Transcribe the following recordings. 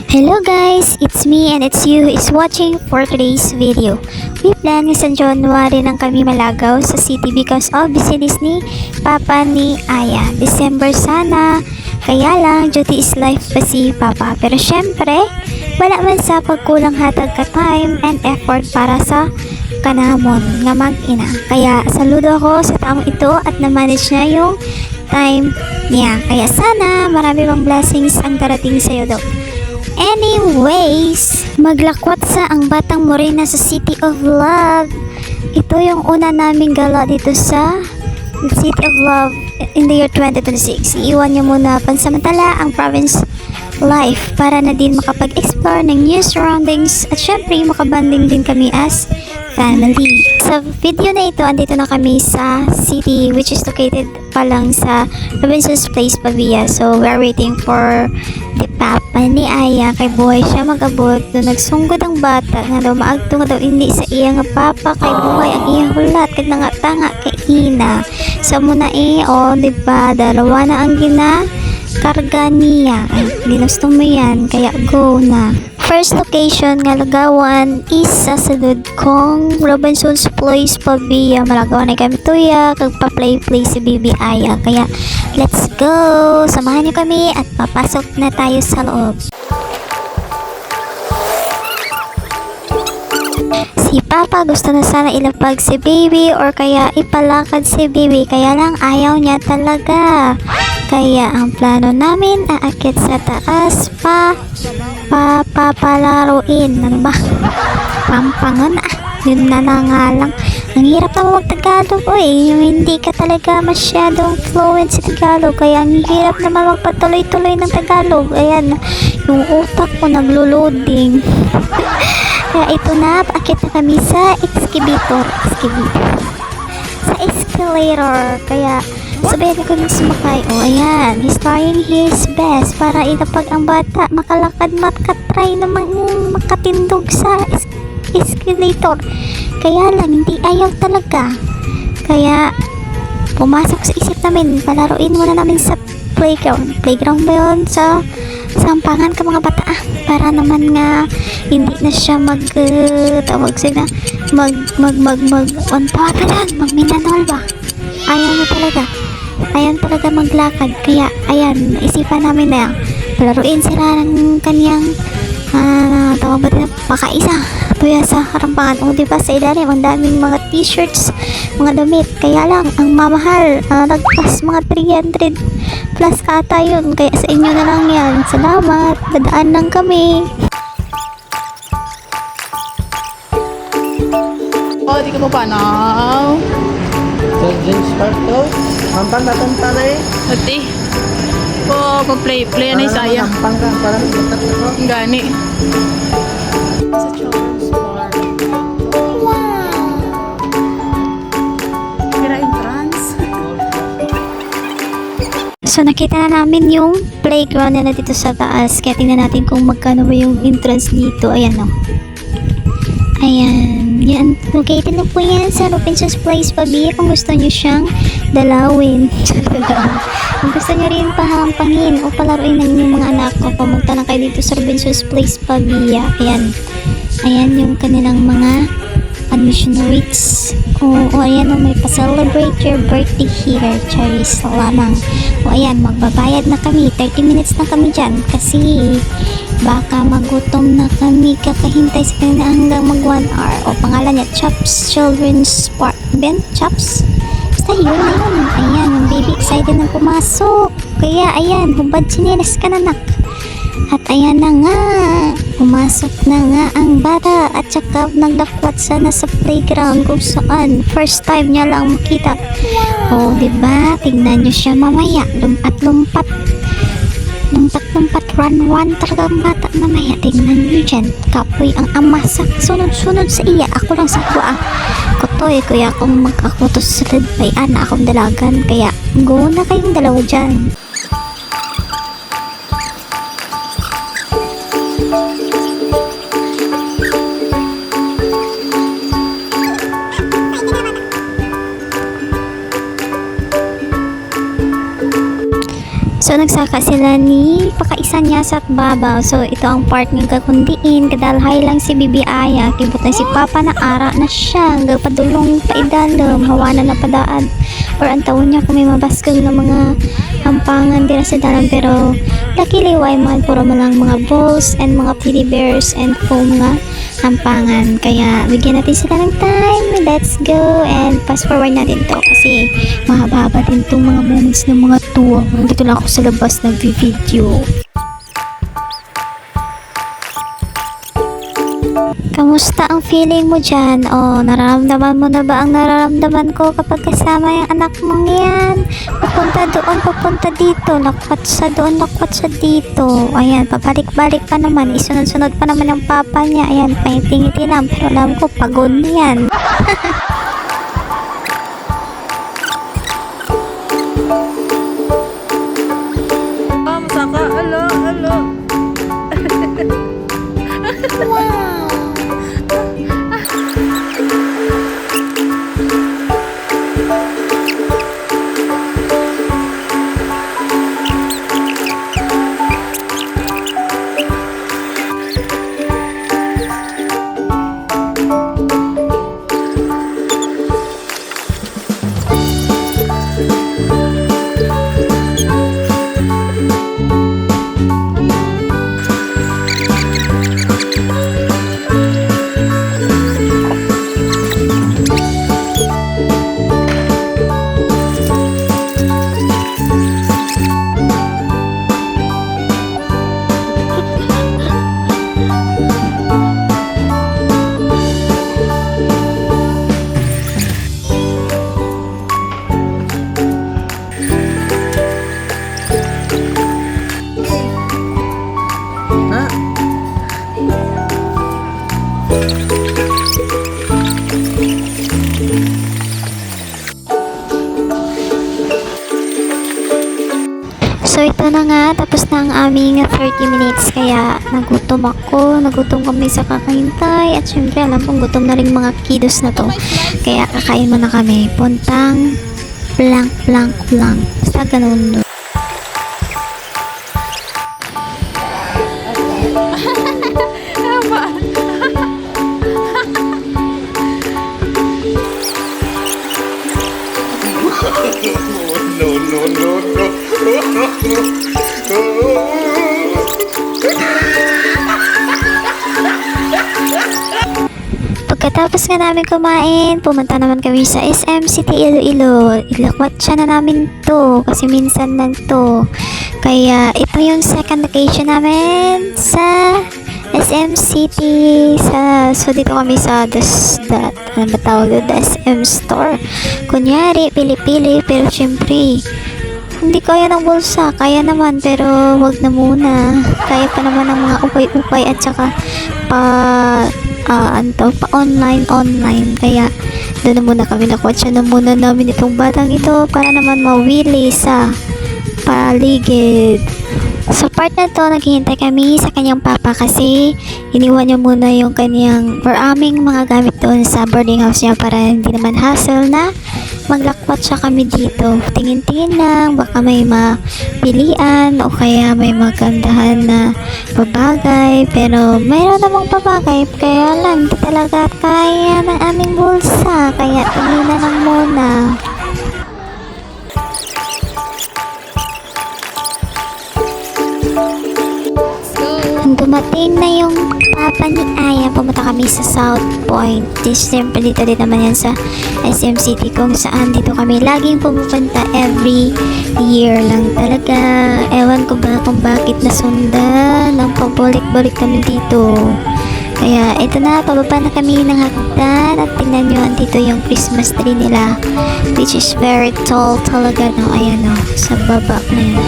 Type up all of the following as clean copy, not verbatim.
Hello guys, it's me and it's you who is watching for today's video. We plan sa January lang kami malagaw sa city because of business ni Papa ni Aya. December sana, kaya lang duty is life pa si Papa. Pero syempre, wala man sa pagkulang hatag ka time and effort para sa kanamon nga mag-ina. Kaya saludo ako sa taong ito at na-manage niya yung time niya. Kaya sana marami pang blessings ang darating sa'yo daw. Anyways, maglakwat sa ang Batang Morena sa City of Love. Ito yung una naming gala dito sa City of Love in the year 2026. Iiwan niyo muna pansamantala ang province life para na din makapag-explore ng new surroundings at syempre makabanding din kami as family. Sa video na ito, andito na kami sa city which is located pa lang sa Robinson's Place, Pavia. So, we're waiting for the Papa ni Aya kay buhay siya mag-abot. Doon nagsunggod ang bata nga daw maagto nga daw hindi sa iya nga Papa kay buhay ang iya hulat kag tanga kay ina. So, muna diba, dalawa na ang karga niya. Ay, ginusto mo yan, kaya go na. First location nga lagawan is sa sulod kong Robinson's Place, Pavia. Malagawan na kami tuya, kag pa-play si Bibi Aya. Kaya, let's go! Samahan niyo kami at papasok na tayo sa loob. Si Papa gusto na sana ilapag si Baby or kaya ipalakad si Baby, kaya lang ayaw niya talaga. Kaya ang plano namin aakit sa taas papalaruin. Ano ba? Pampangon yun na nga lang. Ang hirap na mag-Tagalog yung hindi ka talaga masyadong fluent sa Tagalog, kaya ang hirap naman magpatuloy-tuloy ng Tagalog. Ayan, yung utak ko naglo-loading. Kaya ito na, paakit na kami sa excavator. Sa escalator. Kaya sabihin ko nang sumakay. Ayan, he's trying his best para ilapag ang bata makalakad, makatry naman makatindog sa escalator. Kaya lang, hindi ayaw talaga. Kaya pumasok sa isip namin, palaruin muna namin sa playground ba yun? Sa sampangan ka mga bata para naman nga hindi na siya tawag sila magminanol ba? Ayaw talaga maglakad. Kaya ayan, naisipan namin na palaruin sila ng kanyang tawag ba na pakaisa tuya sa harampangan. Diba sa ilalim ang daming mga t-shirts, mga damit, kaya lang ang mamahal, nagpas mga 300 plus ata yun. Kaya sa inyo na lang yan. Salamat, dadaan lang kami. Di ka mo pa now. James Park to. Mampang natanta na Ati. Play na isaya. Mampang ka, parang itat na ko. Gani. Sa children's park. Wow! Kira entrance. So nakita na namin yung playground nila dito sa taas. Kaya tingnan natin kung magkano ba yung entrance dito. Ayan o. Ayan. Yan. Located na po yan sa Robinson's Place, Pavia. Kung gusto nyo siyang dalawin. Kung gusto nyo rin pahampangin o palaruin ng inyong mga anak ko, pumunta na kayo dito sa Robinson's Place, Pavia. Ayan. Ayan yung kanilang mga admission rates. Ayan may pa-celebrate your birthday here. Charis lamang. Ayan, magbabayad na kami. 30 minutes na kami dyan kasi baka magutom na kami kakahintay sa kanila hanggang mag 1 hour. Pangalan niya Chops Children's Park. Ben? Chops? Basta yun. Ayan, yung baby excited na pumasok. Kaya ayan, hubad sinelas ka na nak. At ayan na nga, pumasok na nga ang bata at saka nagdakwat sana sa playground kung saan first time niya lang makita. Diba? Tignan nyo siya mamaya, lumpat-lumpat, run talagang bata mamaya. Tignan nyo dyan, kapoy ang ama sunod-sunod sa iya. Ako lang sa kuha kutoy, kuya kung mag-akutos sa lidbay akong dalagan. Kaya go na kayong dalawa dyan. So, nagsaka sila ni pakaisa niya sa babaw. So, ito ang part ng kakundiin. Kadalhay lang si Bibi Aya. Kibot na si Papa na ara na siya. Gapadulong paidalom. Hawanan na padaan. Or ang taon niya kung may mabaskog ng mga hampangan dira sa dalam. Pero, lakiliway man. Puro malang mga balls and mga teddy bears and foam nga hampangan. Kaya, bigyan natin sila ng time. Let's go. And fast forward natin to. Kasi, mahaba din itong mga moments ng mga to. Dito lang ako sa labas nag-video. Kamusta ang feeling mo dyan? O, nararamdaman mo na ba ang nararamdaman ko kapag kasama yung anak mong yan? Papunta doon, papunta dito. Lakwat sa doon, lakwat sa dito. Ayan, pabalik-balik pa naman. Isunod-sunod pa naman ang papa niya. Ayan, paingiti lang. Pero alam ko, pagod na yan. Saka, alo. So ito na nga, tapos na ang aming 30 minutes kaya nagutom ako, nagutom kami sa kakahintay at syempre alam kong gutom na rin mga kiddos na to. Kaya kakain muna kami, puntang blank. Basta ganun. Pagkatapos nga namin kumain, pumunta naman kami sa SM City Iloilo. Ilakwat siya na namin to kasi minsan lang to. Kaya ito yung second location namin sa SM City. So dito kami sa ano ba tawag doon? The SM store. Kunyari, pili-pili pero syempre hindi kaya ng bulsa, kaya naman pero wag na muna. Kaya pa naman ng mga upay-upay at saka pa online. Kaya doon na muna kami, nakwatsa na muna namin itong batang ito para naman mawili sa paligid. Sa part na to, naghihintay kami sa kanyang papa kasi iniwan niya muna yung kanyang aming mga gamit doon sa boarding house niya para hindi naman hassle na maglakwat siya kami dito. Tingin-tingin lang, baka may mapilian o kaya may magandahan na babagay. Pero mayroon namang babagay, kaya lang di talaga kaya ng aming bulsa. Kaya tingin na lang muna. Dumating na yung papa ni Aya, pumunta kami sa South Point. Siyempre dito din naman yan sa SM City kung saan dito kami laging pumupunta every year lang talaga. Ewan ko ba kung bakit nasundan ng pabalik-balik kami dito. Kaya ito na, pababa na kami ng hagdan at tingnan nyo, dito yung Christmas tree nila which is very tall talaga, no? Ayan, no? Sa baba na yun.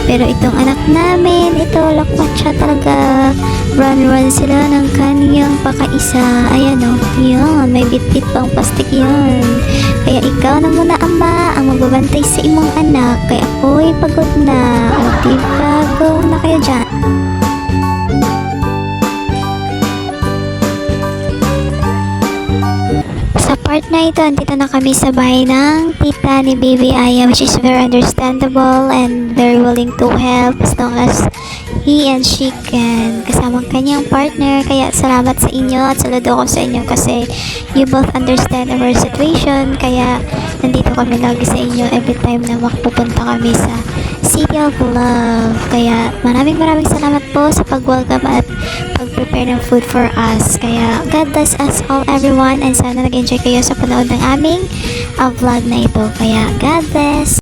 Pero itong anak namin, ito lakwat siya talaga. Run sila ng kaniyang pakaisa. Ayan, no? Yan, may bit-bit pang plastic yan. Kaya ikaw na muna, ama, ang magbabantay sa imong anak. Kaya ako'y pagod na. O diba, go na kayo dyan. Sa part na ito, andito na kami sa bahay ng tita ni Baby Aya, which is very understandable and very willing to help as long as he and she can, kasama ang kanyang partner. Kaya salamat sa inyo at saludo ko sa inyo kasi you both understand our situation. Kaya nandito kami lagi sa inyo every time na makapupunta kami sa City of Love. Kaya maraming salamat po sa pag-welcome at pag-prepare ng food for us. Kaya God bless us all everyone and sana nag-enjoy kayo sa panood ng aming vlog na ito. Kaya God bless!